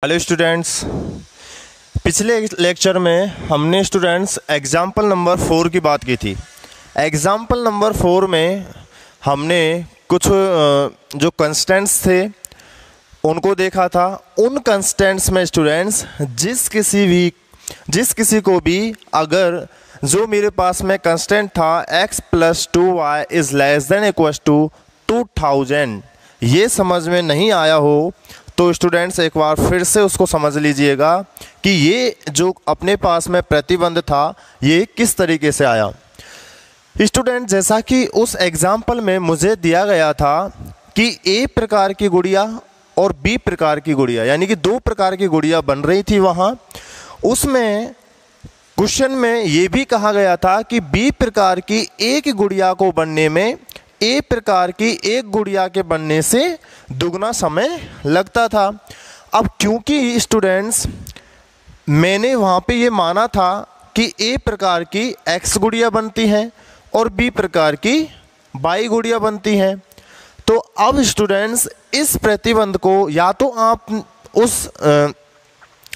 Hello students, पिछले lecture में हमने स्टूडेंट्स एग्जाम्पल नंबर 4 की बात की थी। एग्जाम्पल नंबर 4 में हमने कुछ जो कंस्टेंट्स थे उनको देखा था। उन कंस्टेंट्स में स्टूडेंट्स जिस किसी को भी अगर जो मेरे पास में कंस्टेंट था x + 2y is less than equals to 2000 ये समझ में नहीं आया हो तो स्टूडेंट्स एक बार फिर से उसको समझ लीजिएगा कि ये जो अपने पास में प्रतिबंध था ये किस तरीके से आया। स्टूडेंट, जैसा कि उस एग्जाम्पल में मुझे दिया गया था कि A प्रकार की गुड़िया और B प्रकार की गुड़िया यानी कि 2 प्रकार की गुड़िया बन रही थी। वहाँ उसमें क्वेश्चन में ये भी कहा गया था कि B प्रकार की एक गुड़िया को बनने में A प्रकार की एक गुड़िया के बनने से दुगना समय लगता था। अब क्योंकि स्टूडेंट्स मैंने वहाँ पे ये माना था कि A प्रकार की X गुड़िया बनती हैं और B प्रकार की Y गुड़िया बनती हैं, तो अब स्टूडेंट्स इस प्रतिबंध को या तो आप उस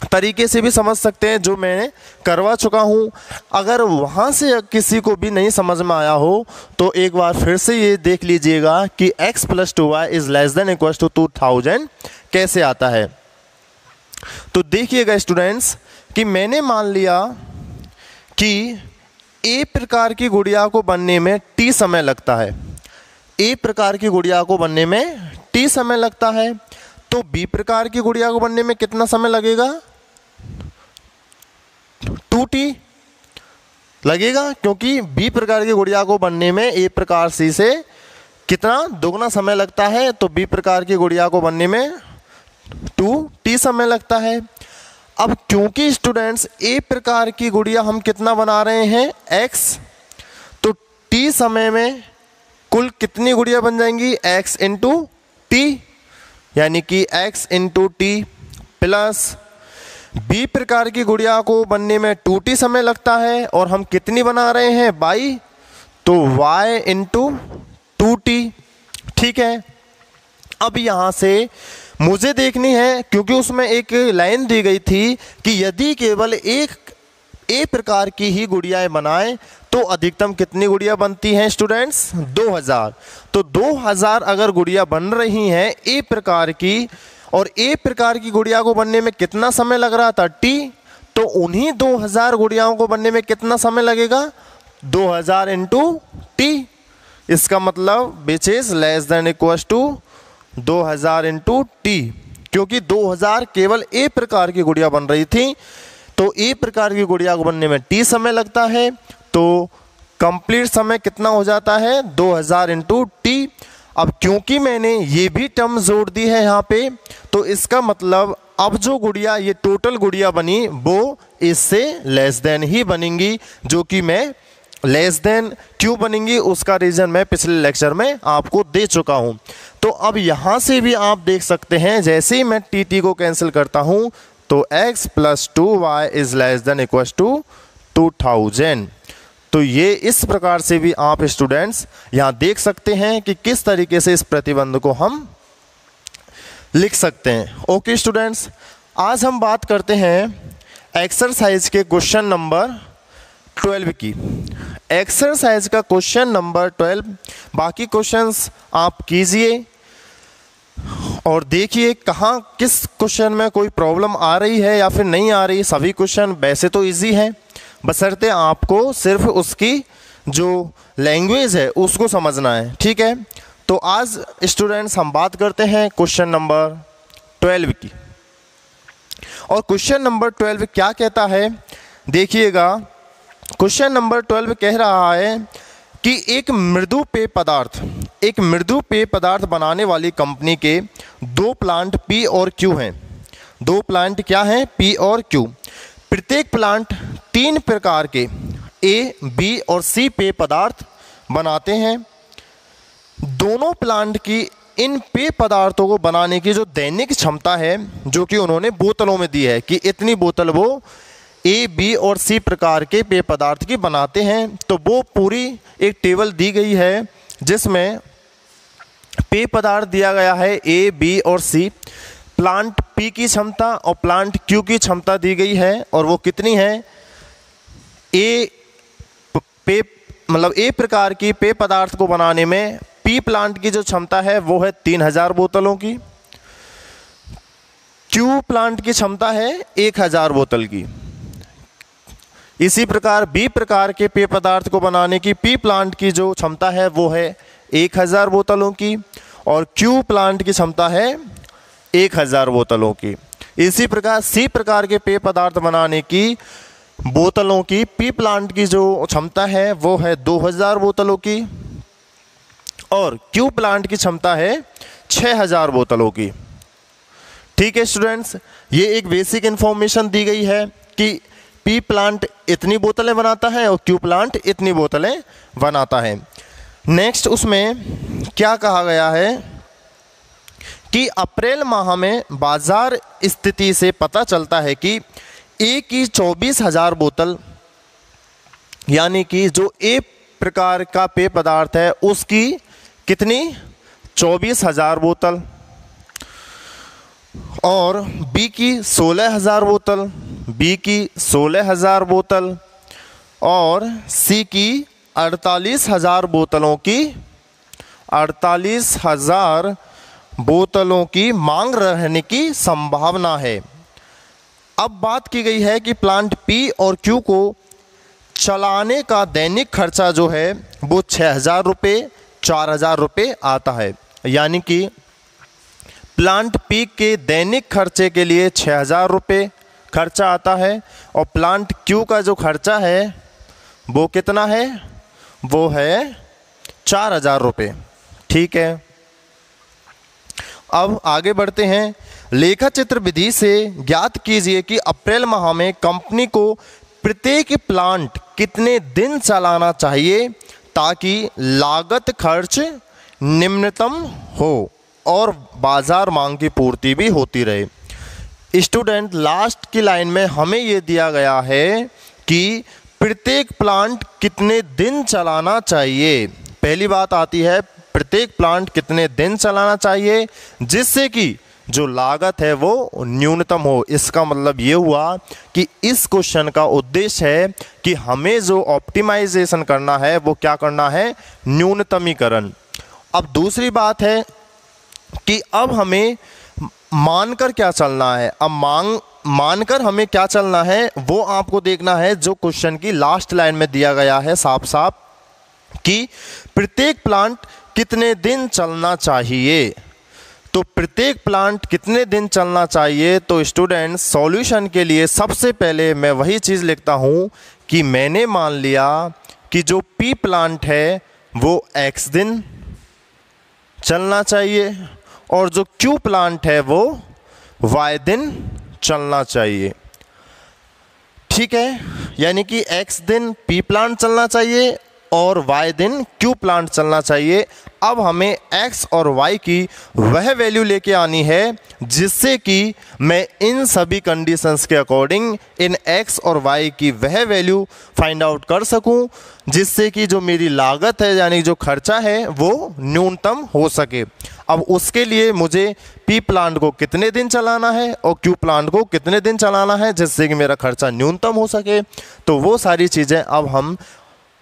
तरीके से भी समझ सकते हैं जो मैंने करवा चुका हूँ। अगर वहाँ से किसी को भी नहीं समझ में आया हो तो एक बार फिर से ये देख लीजिएगा कि x + 2y is less than equals to 2000 कैसे आता है। तो देखिएगा स्टूडेंट्स कि मैंने मान लिया कि A प्रकार की गुड़िया को बनने में t समय लगता है। A प्रकार की गुड़िया को बनने में t समय लगता है, तो B प्रकार की गुड़िया को बनने में कितना समय लगेगा? 2t लगेगा, क्योंकि B प्रकार की गुड़िया को बनने में A प्रकार C से कितना दुगना समय लगता है, तो B प्रकार की गुड़िया को बनने में 2t समय लगता है। अब क्योंकि स्टूडेंट्स A प्रकार की गुड़िया हम कितना बना रहे हैं x, तो t समय में कुल कितनी गुड़िया बन जाएंगी? x × t यानी कि x × t प्लस B प्रकार की गुड़िया को बनने में 2t समय लगता है और हम कितनी बना रहे हैं y, तो y × 2t। ठीक है, अब यहाँ से मुझे देखनी है, क्योंकि उसमें एक लाइन दी गई थी कि यदि केवल एक A प्रकार की ही गुड़ियाएँ बनाएं तो अधिकतम कितनी गुड़िया बनती हैं स्टूडेंट्स? 2000। तो 2000 अगर गुड़िया बन रही हैं A प्रकार की और A प्रकार की गुड़िया को बनने में कितना समय लग रहा था? t। तो उन्हीं 2000 गुड़ियाओं को बनने में कितना समय लगेगा? 2000 × t। इसका मतलब which is less than equals to 2000 × t, क्योंकि 2000 केवल A प्रकार की गुड़िया बन रही थी, तो A प्रकार की गुड़िया को बनने में t समय लगता है, तो कंप्लीट समय कितना हो जाता है? 2000 × t। अब क्योंकि मैंने ये भी टर्म जोड़ दी है यहाँ पे, तो इसका मतलब अब जो गुड़िया ये टोटल गुड़िया बनी वो इससे लेस देन ही बनेंगी, जो कि मैं लेस देन क्यों बनेंगी उसका रीज़न मैं पिछले लेक्चर में आपको दे चुका हूँ। तो अब यहाँ से भी आप देख सकते हैं, जैसे ही मैं t को कैंसिल करता हूँ तो x + 2y is less than equals to 2000। तो ये इस प्रकार से भी आप स्टूडेंट्स यहाँ देख सकते हैं कि किस तरीके से इस प्रतिबंध को हम लिख सकते हैं। ओके स्टूडेंट्स, आज हम बात करते हैं एक्सरसाइज के क्वेश्चन नंबर 12 की। एक्सरसाइज का क्वेश्चन नंबर 12, बाकी क्वेश्चंस आप कीजिए और देखिए कहाँ किस क्वेश्चन में कोई प्रॉब्लम आ रही है या फिर नहीं आ रही। सभी क्वेश्चन वैसे तो इजी हैं, बशर्ते आपको सिर्फ उसकी जो लैंग्वेज है उसको समझना है। ठीक है, तो आज स्टूडेंट्स हम बात करते हैं क्वेश्चन नंबर 12 की। और क्वेश्चन नंबर 12 क्या कहता है, देखिएगा। क्वेश्चन नंबर 12 कह रहा है कि एक मृदु पेय पदार्थ बनाने वाली कंपनी के 2 प्लांट P और Q हैं। 2 प्लांट क्या हैं? P और Q। प्रत्येक प्लांट 3 प्रकार के A, B और C पेय पदार्थ बनाते हैं। दोनों प्लांट की इन पेय पदार्थों को बनाने की जो दैनिक क्षमता है, जो कि उन्होंने बोतलों में दी है कि इतनी बोतल वो A, B और C प्रकार के पेय पदार्थ की बनाते हैं, तो वो पूरी एक टेबल दी गई है जिसमें पेय पदार्थ दिया गया है A, B और C। प्लांट पी की क्षमता और प्लांट क्यू की क्षमता दी गई है और वो कितनी है। ए प्रकार की पेय पदार्थ को बनाने में पी प्लांट की जो क्षमता है वो है 3000 बोतलों की, क्यू प्लांट की क्षमता है 1000 बोतल की। इसी प्रकार बी प्रकार के पेय पदार्थ को बनाने की पी प्लांट की जो क्षमता है वो है 1000 बोतलों की और क्यू प्लांट की क्षमता है 1000 बोतलों की। इसी प्रकार सी प्रकार के पेय पदार्थ बनाने की बोतलों की पी प्लांट की जो क्षमता है वो है 2000 बोतलों की और क्यू प्लांट की क्षमता है 6000 बोतलों की। ठीक है स्टूडेंट्स, ये एक बेसिक इंफॉर्मेशन दी गई है कि पी प्लांट इतनी बोतलें बनाता है और क्यू प्लांट इतनी बोतलें बनाता है। नेक्स्ट उसमें क्या कहा गया है कि अप्रैल माह में बाजार स्थिति से पता चलता है कि ए की 24,000 बोतल, यानी कि जो ए प्रकार का पेय पदार्थ है उसकी कितनी 24,000 बोतल और बी की 16,000 बोतल, बी की 16,000 बोतल और सी की 48,000 बोतलों की 48,000 बोतलों की मांग रहने की संभावना है। अब बात की गई है कि प्लांट पी और क्यू को चलाने का दैनिक खर्चा जो है वो 6,000 रुपये 4,000 रुपये आता है, यानी कि प्लांट पी के दैनिक खर्चे के लिए 6,000 रुपये खर्चा आता है और प्लांट क्यू का जो खर्चा है वो कितना है, वो है 4,000 रुपये। ठीक है, अब आगे बढ़ते हैं। लेखा चित्र विधि से ज्ञात कीजिए कि अप्रैल माह में कंपनी को प्रत्येक प्लांट कितने दिन चलाना चाहिए ताकि लागत खर्च निम्नतम हो और बाजार मांग की पूर्ति भी होती रहे। स्टूडेंट, लास्ट की लाइन में हमें ये दिया गया है कि प्रत्येक प्लांट कितने दिन चलाना चाहिए। पहली बात आती है प्रत्येक प्लांट कितने दिन चलाना चाहिए जिससे कि जो लागत है वो न्यूनतम हो। इसका मतलब ये हुआ कि इस क्वेश्चन का उद्देश्य है कि हमें जो ऑप्टिमाइजेशन करना है वो क्या करना है, न्यूनतमीकरण। अब दूसरी बात है कि अब हमें मानकर क्या चलना है। अब मानकर हमें क्या चलना है वो आपको देखना है, जो क्वेश्चन की लास्ट लाइन में दिया गया है साफ साफ कि प्रत्येक प्लांट कितने दिन चलना चाहिए। तो प्रत्येक प्लांट कितने दिन चलना चाहिए, तो स्टूडेंट्स सॉल्यूशन के लिए सबसे पहले मैं वही चीज़ लिखता हूँ कि मैंने मान लिया कि जो पी प्लांट है वो x दिन चलना चाहिए और जो क्यू प्लांट है वो y दिन चलना चाहिए। ठीक है, यानी कि x दिन पी प्लांट चलना चाहिए और y दिन क्यू प्लांट चलना चाहिए। अब हमें x और y की वह वैल्यू लेके आनी है जिससे कि मैं इन सभी कंडीशंस के अकॉर्डिंग इन x और y की वह वैल्यू फाइंड आउट कर सकूं जिससे कि जो मेरी लागत है यानी जो खर्चा है वो न्यूनतम हो सके। अब उसके लिए मुझे p प्लांट को कितने दिन चलाना है और q प्लांट को कितने दिन चलाना है जिससे कि मेरा खर्चा न्यूनतम हो सके। तो वो सारी चीज़ें अब हम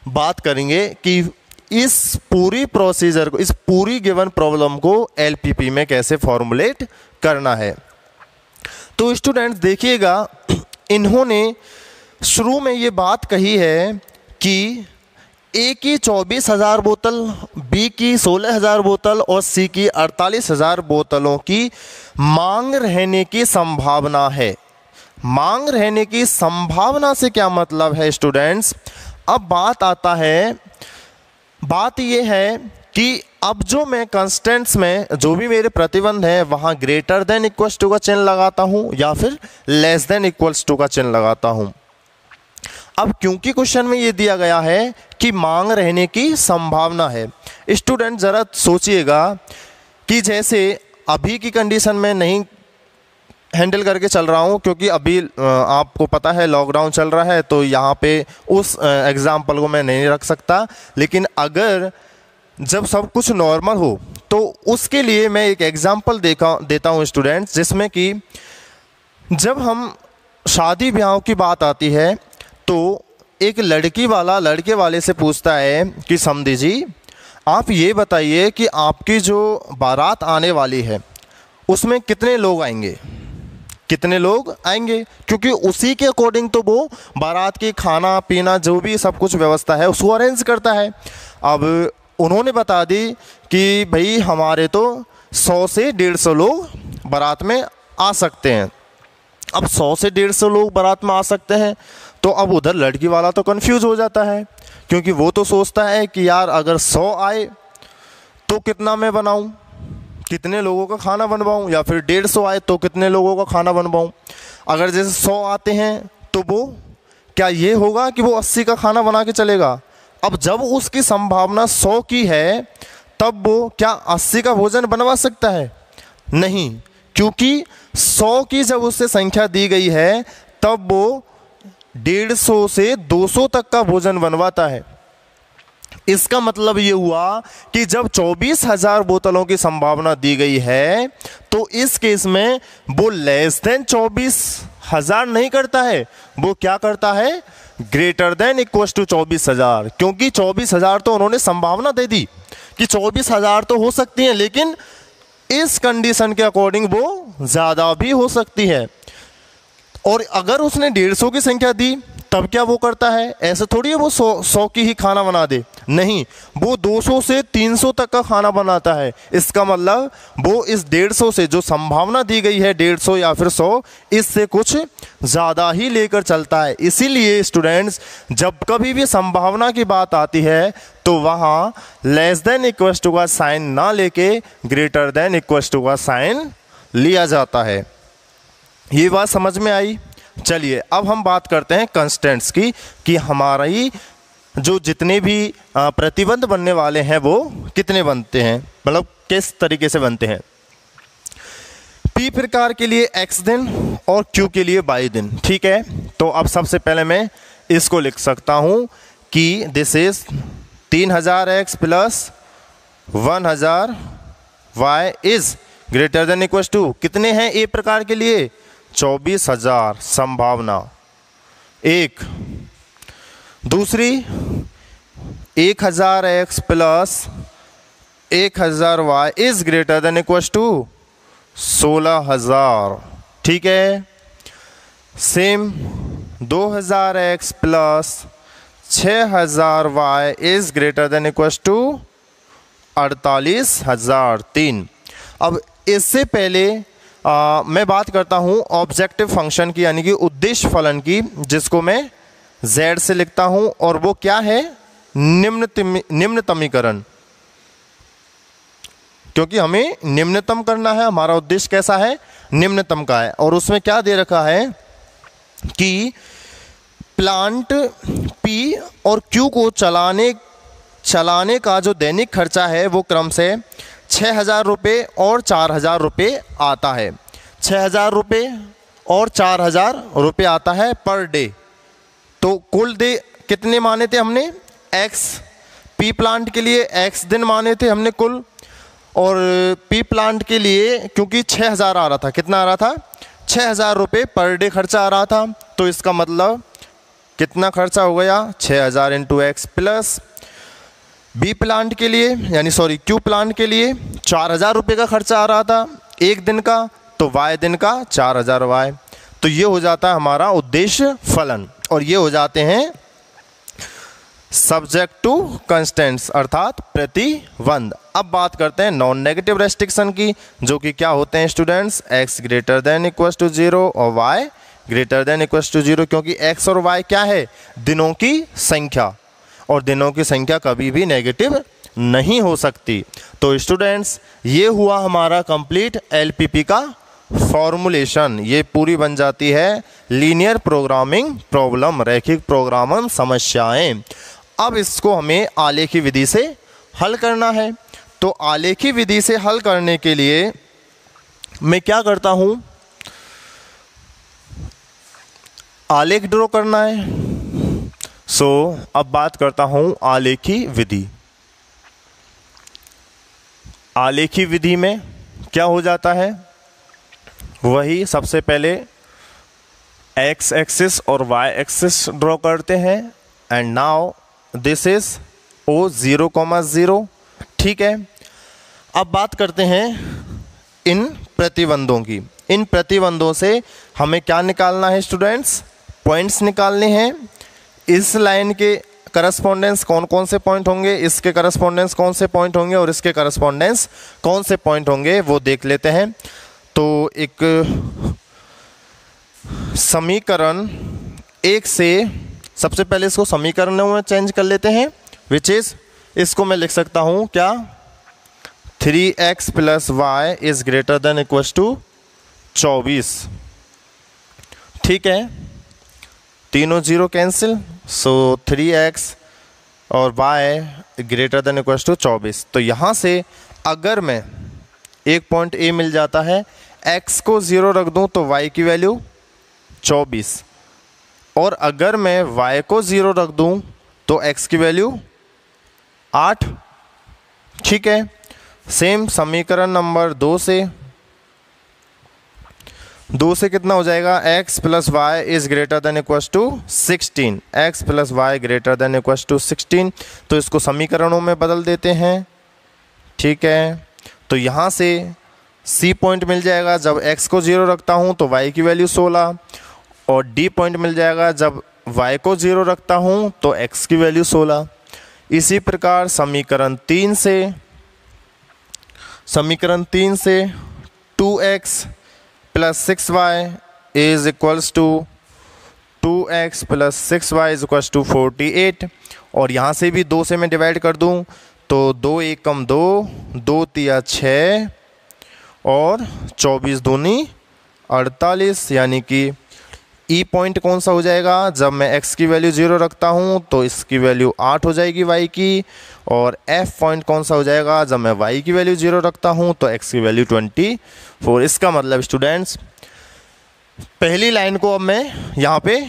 बात करेंगे कि इस पूरी प्रोसीजर को, इस पूरी गिवन प्रॉब्लम को एलपीपी में कैसे फॉर्मुलेट करना है। तो स्टूडेंट्स देखिएगा, इन्होंने शुरू में ये बात कही है कि ए की 24,000 बोतल, बी की 16,000 बोतल और सी की 48,000 बोतलों की मांग रहने की संभावना है। मांग रहने की संभावना से क्या मतलब है स्टूडेंट्स। अब बात ये है कि अब जो मैं कंस्टेंट्स में जो भी मेरे प्रतिबंध है वहाँ ग्रेटर देन इक्वल्स टू का चिन्ह लगाता हूँ या फिर लेस देन इक्वल्स टू का चिन्ह लगाता हूँ। अब क्योंकि क्वेश्चन में ये दिया गया है कि मांग रहने की संभावना है, स्टूडेंट ज़रा सोचिएगा कि जैसे अभी की कंडीशन में नहीं हैंडल करके चल रहा हूँ क्योंकि अभी आपको पता है लॉकडाउन चल रहा है तो यहाँ पे उस एग्जाम्पल को मैं नहीं रख सकता, लेकिन अगर जब सब कुछ नॉर्मल हो तो तो उसके लिए मैं एक एग्जाम्पल देता हूँ स्टूडेंट्स, जिसमें कि जब हम शादी ब्याह की बात आती है तो एक लड़की वाला लड़के वाले से पूछता है कि समधी जी आप ये बताइए कि आपकी जो बारात आने वाली है उसमें कितने लोग आएंगे, कितने लोग आएंगे, क्योंकि उसी के अकॉर्डिंग तो वो बारात की खाना पीना जो भी सब कुछ व्यवस्था है उसको अरेंज करता है। अब उन्होंने बता दी कि भाई हमारे तो 100 से 150 लोग बारात में आ सकते हैं। अब 100 से 150 लोग बारात में आ सकते हैं तो अब उधर लड़की वाला तो कंफ्यूज हो जाता है, क्योंकि वो तो सोचता है कि यार अगर 100 आए तो कितना मैं बनाऊं, कितने लोगों का खाना बनवाऊं, या फिर 150 आए तो कितने लोगों का खाना बनवाऊं। अगर जैसे 100 आते हैं तो वो क्या ये होगा कि वो 80 का खाना बना के चलेगा। अब जब उसकी संभावना 100 की है तब वो क्या 80 का भोजन बनवा सकता है? नहीं, क्योंकि 100 की जब उससे संख्या दी गई है तब वो 150 से 200 तक का भोजन बनवाता है। इसका मतलब ये हुआ कि जब 24,000 बोतलों की संभावना दी गई है तो इस केस में वो लेस देन 24,000 नहीं करता है, वो क्या करता है, ग्रेटर देन इक्वल टू 24,000, क्योंकि 24,000 तो उन्होंने संभावना दे दी कि 24,000 तो हो सकती है, लेकिन इस कंडीशन के अकॉर्डिंग वो ज़्यादा भी हो सकती है। और अगर उसने 150 की संख्या दी तब क्या वो करता है, ऐसे थोड़ी है वो 100 की ही खाना बना दे, नहीं, वो 200 से 300 तक का खाना बनाता है। इसका मतलब वो इस 150 से जो संभावना दी गई है 150 या फिर 100, इससे कुछ ज़्यादा ही लेकर चलता है। इसीलिए स्टूडेंट्स जब कभी भी संभावना की बात आती है तो वहाँ लेस देन इक्वल टू का साइन ना लेके ग्रेटर देन इक्वल टू का साइन लिया जाता है। ये बात समझ में आई? चलिए अब हम बात करते हैं कंस्टेंट्स की, कि हमारी जो जितने भी प्रतिबंध बनने वाले हैं वो कितने बनते हैं, मतलब किस तरीके से बनते हैं। पी प्रकार के लिए x दिन और q के लिए y दिन, ठीक है। तो अब सबसे पहले मैं इसको लिख सकता हूं कि this is 3000x plus 1000 y is greater than equal to कितने हैं ए प्रकार के लिए, 24,000 संभावना एक। दूसरी 1000x plus 1000y is greater than equal to 16,000, ठीक है। Same 2000x plus 6000y is greater than equal to 48,003। अब इससे पहले मैं बात करता हूं ऑब्जेक्टिव फंक्शन की, यानी कि उद्देश्य फलन की, जिसको मैं z से लिखता हूं, और वो क्या है, निम्नतमीकरण, क्योंकि हमें निम्नतम करना है, हमारा उद्देश्य कैसा है, निम्नतम का है। और उसमें क्या दे रखा है कि प्लांट P और Q को चलाने का जो दैनिक खर्चा है वो क्रम से 6,000 रुपये और 4,000 रुपये आता है। 6,000 रुपये और 4,000 रुपये आता है पर डे। तो कुल डे कितने माने थे हमने, x पी प्लांट के लिए x दिन माने थे हमने कुल, और पी प्लांट के लिए क्योंकि 6,000 आ रहा था, कितना आ रहा था, 6,000 रुपये पर डे खर्चा आ रहा था। तो इसका मतलब कितना खर्चा हो गया, 6,000 into x plus B plant के लिए यानी सॉरी क्यू प्लांट के लिए 4,000 रुपये का खर्चा आ रहा था एक दिन का, तो वाई दिन का 4,000 वाई। तो ये हो जाता है हमारा उद्देश्य फलन, और ये हो जाते हैं सब्जेक्ट टू कंस्टेंट्स अर्थात प्रतिबंध। अब बात करते हैं नॉन नेगेटिव रेस्ट्रिक्शन की, जो कि क्या होते हैं students, x greater than equal to 0 और y greater than equal to 0, क्योंकि x और y क्या है, दिनों की संख्या, और दिनों की संख्या कभी भी नेगेटिव नहीं हो सकती। तो स्टूडेंट्स ये हुआ हमारा कंप्लीट एलपीपी का फॉर्मूलेशन। ये पूरी बन जाती है लीनियर प्रोग्रामिंग प्रॉब्लम, रैखिक प्रोग्रामन समस्याएं। अब इसको हमें आलेखी विधि से हल करना है। तो आलेखी विधि से हल करने के लिए मैं क्या करता हूं, आलेख ड्रॉ करना है। अब बात करता हूं आलेखी विधि। आलेखी विधि में क्या हो जाता है, वही सबसे पहले एक्स एक्सिस और वाई एक्सिस ड्रॉ करते हैं एंड नाउ दिस इज ओ 0,0। ठीक है, अब बात करते हैं इन प्रतिबंधों की। इन प्रतिबंधों से हमें क्या निकालना है स्टूडेंट्स, पॉइंट्स निकालने हैं। इस लाइन के करस्पॉन्डेंस कौन कौन से पॉइंट होंगे, इसके करस्पॉन्डेंस कौन से पॉइंट होंगे और इसके करस्पॉन्डेंस कौन से पॉइंट होंगे, वो देख लेते हैं। तो एक समीकरण एक से सबसे पहले इसको समीकरणों में चेंज कर लेते हैं, विच इज, इसको मैं लिख सकता हूँ क्या, 3x + y is greater than equals to 24। ठीक है, तीनों जीरो कैंसिल, सो 3x और y greater than equals to 24। तो यहाँ से अगर मैं एक पॉइंट A मिल जाता है, x को 0 रख दूँ तो y की वैल्यू 24, और अगर मैं y को 0 रख दूँ तो x की वैल्यू 8। ठीक है, सेम समीकरण नंबर 2 से कितना हो जाएगा, x + y is greater than equals to 16, x + y greater than equals to 16। तो इसको समीकरणों में बदल देते हैं। ठीक है, तो यहाँ से C पॉइंट मिल जाएगा जब x को 0 रखता हूँ तो y की वैल्यू 16, और D पॉइंट मिल जाएगा जब y को 0 रखता हूँ तो x की वैल्यू 16। इसी प्रकार समीकरण 3 से 2x + 6y is equals to 2x + 6y is equals to 48, और यहाँ से भी 2 से मैं डिवाइड कर दूँ तो 2 × 1 = 2, 2 × 3 = 6 और 24 दूनी 48, यानी कि E पॉइंट कौन सा हो जाएगा, जब मैं x की वैल्यू 0 रखता हूँ तो इसकी वैल्यू 8 हो जाएगी y की, और F पॉइंट कौन सा हो जाएगा, जब मैं y की वैल्यू 0 रखता हूँ तो x की वैल्यू 24। इसका मतलब स्टूडेंट्स, पहली लाइन को अब मैं यहाँ पे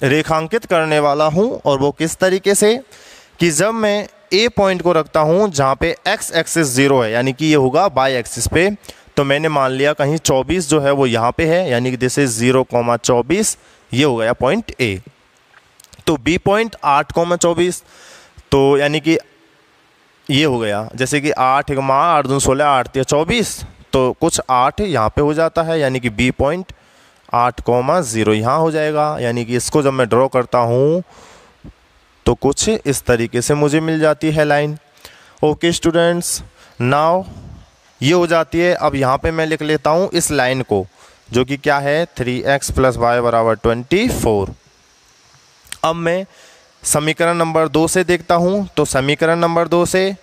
रेखांकित करने वाला हूँ, और वो किस तरीके से कि जब मैं A पॉइंट को रखता हूँ जहाँ पे x एक्सिस 0 है, यानी कि ये होगा y एक्सिस पे, तो मैंने मान लिया कहीं 24 जो है वो यहाँ पे है, यानी कि दिस इज 0,24, ये हो गया पॉइंट A। तो B पॉइंट 8,24, तो यानी कि ये हो गया, जैसे कि 8 × 8 × 2 = 16, 8 × 3 = 24, तो कुछ 8 यहाँ पे हो जाता है, यानी कि B पॉइंट 8,0 यहाँ हो जाएगा। यानी कि इसको जब मैं ड्रॉ करता हूँ तो कुछ इस तरीके से मुझे मिल जाती है लाइन। ओके स्टूडेंट्स, नाउ ये हो जाती है। अब यहाँ पे मैं लिख लेता हूँ इस लाइन को, जो कि क्या है, 3x + y = 24। अब मैं समीकरण नंबर 2 से देखता हूँ, तो समीकरण नंबर 2 से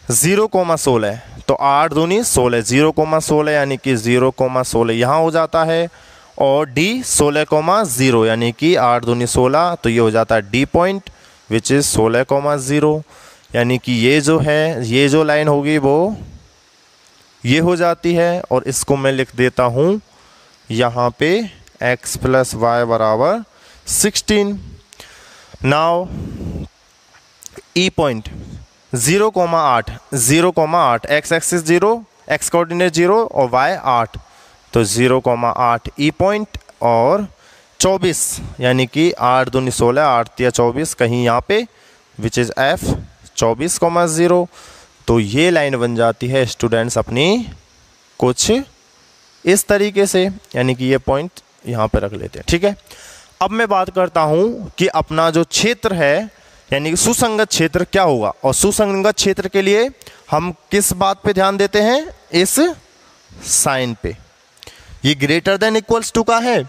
0,16, तो 8 दूनी 16, 0,16 यानी कि 0,16 यहाँ हो जाता है, और D 16,0 यानी कि 8 दूनी 16, तो ये हो जाता है D पॉइंट विच इज़ 16,0, यानी कि ये जो है, ये जो लाइन होगी वो ये हो जाती है, और इसको मैं लिख देता हूँ यहाँ पे x + y = 16। Now E point 0,8, 0,8, x axis 0, x coordinate 0 और y 8, तो 0,8 E पॉइंट, और 24 यानी कि 8 दूनी 16, 8 × 3 = 24 कहीं यहाँ पे, विच इज़ F 24,0। तो ये लाइन बन जाती है स्टूडेंट्स अपनी कुछ इस तरीके से, यानी कि ये पॉइंट यहाँ पे रख लेते हैं। ठीक है, अब मैं बात करता हूँ कि अपना जो क्षेत्र है, यानी कि सुसंगत क्षेत्र क्या होगा, और सुसंगत क्षेत्र के लिए हम किस बात पे ध्यान देते हैं, इस साइन पे। ये ग्रेटर देन इक्वल्स टू का है,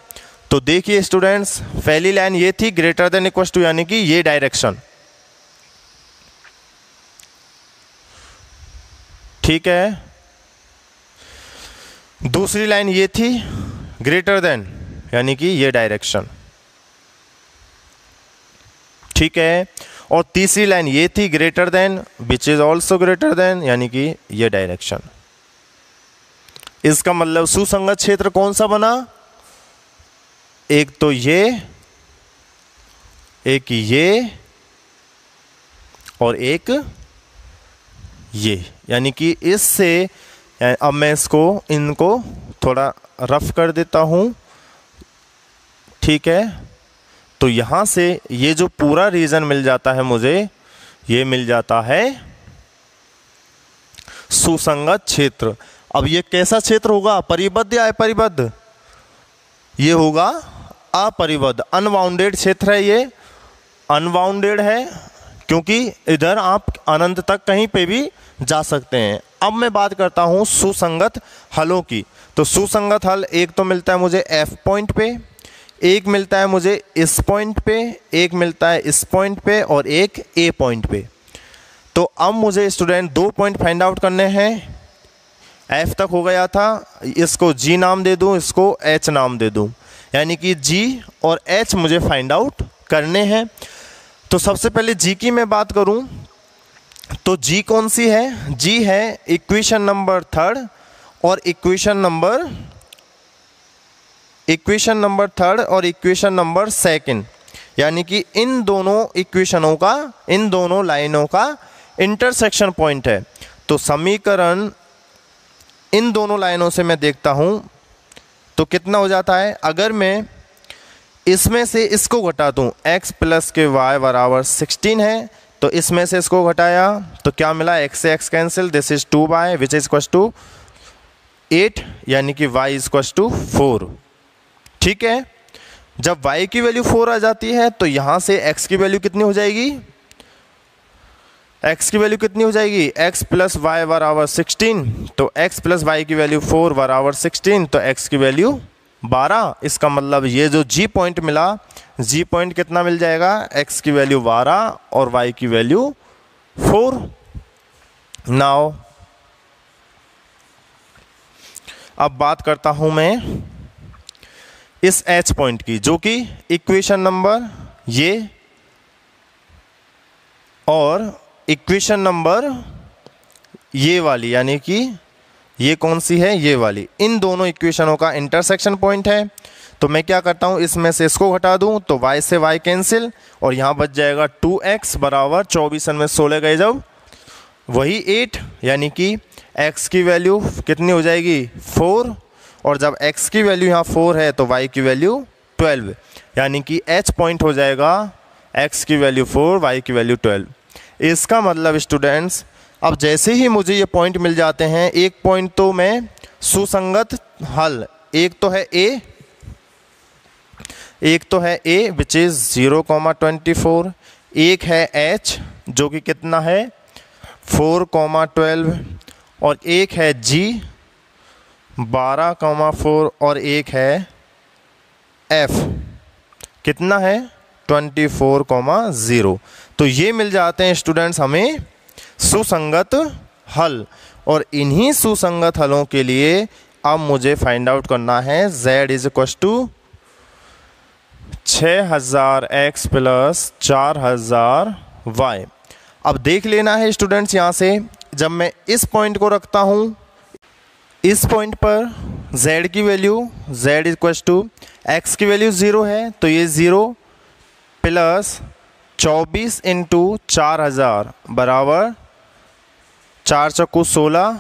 तो देखिए स्टूडेंट्स, पहली लाइन ये थी ग्रेटर देन इक्वल्स टू, यानी कि ये डायरेक्शन। ठीक है, दूसरी लाइन ये थी ग्रेटर देन, यानी कि ये डायरेक्शन। ठीक है, और तीसरी लाइन ये थी greater than which is also greater than, यानी कि ये डायरेक्शन। इसका मतलब सुसंगत क्षेत्र कौन सा बना, एक तो ये, एक ये, और एक यानी कि इससे अब मैं इनको थोड़ा रफ कर देता हूँ, ठीक है। तो यहाँ से ये जो पूरा रीजन मिल जाता है मुझे, ये मिल जाता है सुसंगत क्षेत्र। अब ये कैसा क्षेत्र होगा, परिबद्ध या अपरिबद्ध? ये होगा अपरिबद्ध, अनबाउंडेड क्षेत्र है। ये अनबाउंडेड है क्योंकि इधर आप अनंत तक कहीं पे भी जा सकते हैं। अब मैं बात करता हूँ सुसंगत हलों की। तो सुसंगत हल एक तो मिलता है मुझे F पॉइंट पे, एक मिलता है मुझे इस पॉइंट पे, एक मिलता है इस पॉइंट पे और एक A पॉइंट पे। तो अब मुझे स्टूडेंट 2 पॉइंट फाइंड आउट करने हैं। F तक हो गया था, इसको G नाम दे दूं, इसको H नाम दे दूं, यानी कि G और H मुझे फाइंड आउट करने हैं। तो सबसे पहले G की मैं बात करूं तो G कौन सी है? G है इक्वेशन नंबर 3 और इक्वेशन नंबर 3 और इक्वेशन नंबर 2, यानी कि इन दोनों इक्वेशनों का, इन दोनों लाइनों का इंटरसेक्शन पॉइंट है। तो समीकरण इन दोनों लाइनों से मैं देखता हूं तो कितना हो जाता है, अगर मैं इसमें से इसको घटा दूं, x प्लस के y बराबर 16 है, तो इसमें से इसको घटाया तो क्या मिला, x से x cancel, this is 2y which is equal to 8, यानी कि y इज इक्वल टू 4। ठीक है, जब y की वैल्यू 4 आ जाती है तो यहां से x की वैल्यू कितनी हो जाएगी, x की वैल्यू कितनी हो जाएगी, x प्लस वाई बराबर 16, तो x प्लस वाई की वैल्यू 4 बराबर 16, तो x की वैल्यू 12। इसका मतलब ये जो G पॉइंट मिला, G पॉइंट कितना मिल जाएगा, x की वैल्यू 12 और y की वैल्यू 4। नाउ अब बात करता हूं मैं इस H पॉइंट की, जो कि इक्वेशन नंबर ये और इक्वेशन नंबर ये वाली, यानी कि ये कौन सी है, ये वाली, इन दोनों इक्वेशनों का इंटरसेक्शन पॉइंट है। तो मैं क्या करता हूँ, इसमें से इसको घटा दूँ तो y से y कैंसिल और यहाँ बच जाएगा 2x बराबर 24 में 16 गए जब वही 8, यानी कि x की वैल्यू कितनी हो जाएगी 4, और जब x की वैल्यू यहाँ 4 है तो y की वैल्यू 12, यानी कि H पॉइंट हो जाएगा x की वैल्यू 4, y की वैल्यू 12। इसका मतलब स्टूडेंट्स, अब जैसे ही मुझे ये पॉइंट मिल जाते हैं, एक पॉइंट तो मैं सुसंगत हल, एक तो है A विच इज 0,24, एक है H जो कि कितना है 4,12, और एक है G 12,4 और एक है F कितना है 24,0। तो ये मिल जाते हैं स्टूडेंट्स हमें सुसंगत हल, और इन्हीं सुसंगत हलों के लिए अब मुझे फाइंड आउट करना है z is equal to 6000x plus 4000y। अब देख लेना है स्टूडेंट्स, यहाँ से जब मैं इस पॉइंट को रखता हूँ, इस पॉइंट पर z की value, z is equal to x की वैल्यू 0 है, तो ये 0 प्लस 24 इंटू 4000 बराबर 4 चौकू 16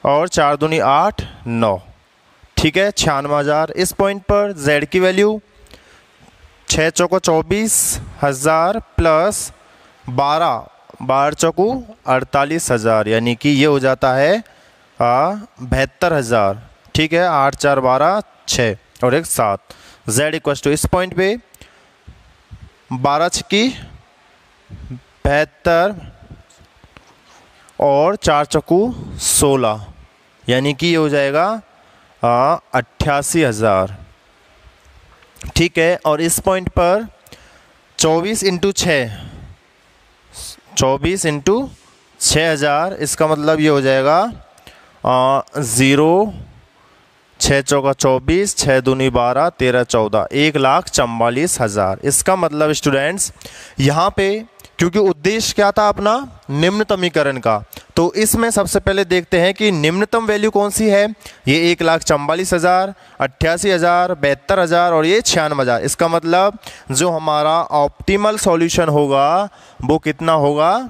और 4 दूनी 8 9, ठीक है 96,000। इस पॉइंट पर z की वैल्यू 6 चौको 24,000 प्लस 12 चौकू 48,000, यानी कि ये हो जाता है 72,000, ठीक है 8 4 12 6 और 1 7। z इक्वल टू इस पॉइंट पे 12 छक्की 72 और 4 चक्कू 16, यानी कि ये हो जाएगा 88,000, ठीक है। और इस पॉइंट पर 24 इंटू 6,000, इसका मतलब ये हो जाएगा 0 6 चौका 24 6 दूनी 12 13 14 1,44,000। इसका मतलब स्टूडेंट्स यहाँ पे, क्योंकि उद्देश्य क्या था अपना निम्नतमीकरण का, तो इसमें सबसे पहले देखते हैं कि निम्नतम वैल्यू कौन सी है। ये 1,44,000, 88,000, 72,000 और ये 96,000। इसका मतलब जो हमारा ऑप्टिमल सॉल्यूशन होगा वो कितना होगा,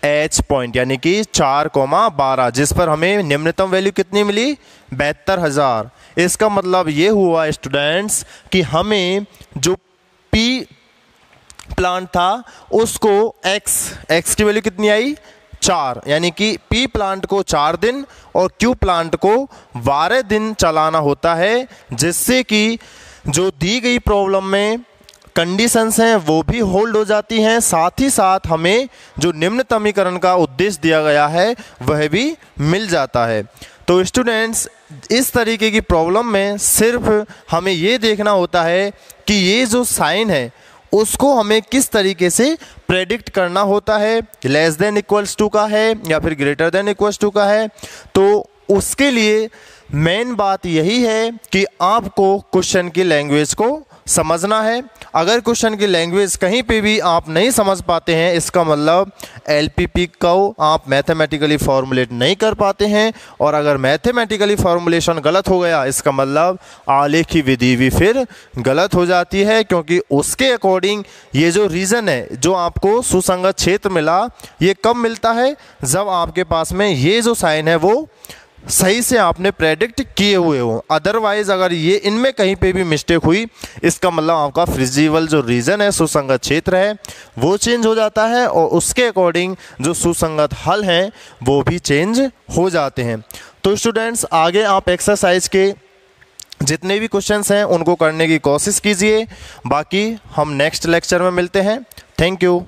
H पॉइंट यानी कि 4,12, जिस पर हमें निम्नतम वैल्यू कितनी मिली 72,000। इसका मतलब ये हुआ स्टूडेंट्स कि हमें जो P प्लांट था उसको x की वैल्यू कितनी आई 4, यानी कि P प्लांट को 4 दिन और Q प्लांट को 12 दिन चलाना होता है, जिससे कि जो दी गई प्रॉब्लम में कंडीशंस हैं वो भी होल्ड हो जाती हैं, साथ ही साथ हमें जो निम्नतमीकरण का उद्देश्य दिया गया है वह भी मिल जाता है। तो स्टूडेंट्स इस तरीके की प्रॉब्लम में सिर्फ हमें ये देखना होता है कि ये जो साइन है उसको हमें किस तरीके से प्रेडिक्ट करना होता है, लेस देन इक्वल्स टू का है या फिर ग्रेटर देन इक्वल्स टू का है। तो उसके लिए मेन बात यही है कि आपको क्वेश्चन की लैंग्वेज को समझना है। अगर क्वेश्चन की लैंग्वेज कहीं पे भी आप नहीं समझ पाते हैं, इसका मतलब एलपीपी को आप मैथमेटिकली फॉर्मुलेट नहीं कर पाते हैं, और अगर मैथमेटिकली फॉर्मुलेशन गलत हो गया इसका मतलब आलेखी विधि भी फिर गलत हो जाती है, क्योंकि उसके अकॉर्डिंग ये जो रीज़न है जो आपको सुसंगत क्षेत्र मिला ये कब मिलता है, जब आपके पास में ये जो साइन है वो सही से आपने प्रेडिक्ट किए हुए हो। अदरवाइज अगर ये इनमें कहीं पे भी मिस्टेक हुई इसका मतलब आपका फिजिबल जो रीजन है सुसंगत क्षेत्र है वो चेंज हो जाता है, और उसके अकॉर्डिंग जो सुसंगत हल हैं वो भी चेंज हो जाते हैं। तो स्टूडेंट्स आगे आप एक्सरसाइज के जितने भी क्वेश्चंस हैं उनको करने की कोशिश कीजिए। बाकी हम नेक्स्ट लेक्चर में मिलते हैं। Thank you.